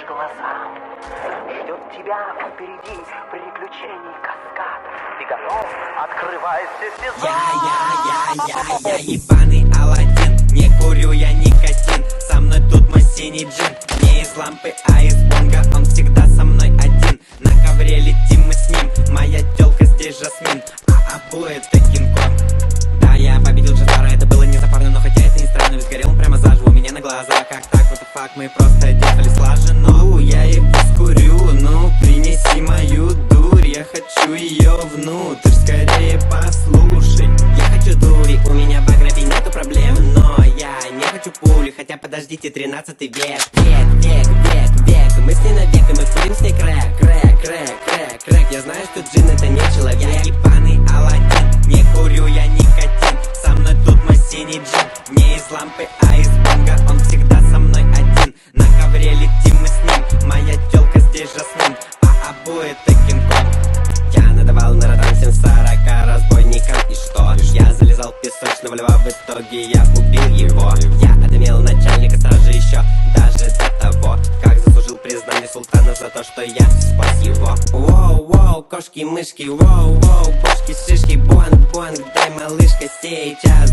глазам. Ждет тебя впереди приключений каскад. Ты готов? Открывай все сезон. Я ебаный Аладдин. Не курю я никотин. Со мной тут мой синий джин. Не из лампы, а из бонга. Он всегда со мной один. На ковре летим мы с ним. Моя тёлка здесь Жасмин, а Абу это Кинг-Конг. Да, я победил Джазара, это было не запарно, но хотя это не странно, ведь сгорел он прямо заживо у меня на глазах. Как так, what the fuck, мы просто действовали слаженно. Я его скурю, ну принеси мою дурь. Я хочу ее внутрь, скорее послушай. Я хочу дури, у меня в агробе нету проблем, но я не хочу пули, хотя подождите, 13-й век. Век, мы с ней навек, и мы курим с ней крэк. Я знаю, что джин это не человек. Я ебаный Аладдин, не курю я никотин. Со мной тут мой синий джин. Не из лампы, а из бонга. Он всегда со мной один. На ковре летим мы с ним. Моя тёлка здесь Жасмин, а Абу это Кинг-Конг. Я надавал на ротан 740 разбойникам. И что? Я залезал в песочного льва. В итоге я убил его. Я отымел начальника стражи еще даже до того, как заслужил признание султана за то, что я спас его. Воу, кошки-мышки, воу, бошки-шишки, буанг, дай, малышка, сейчас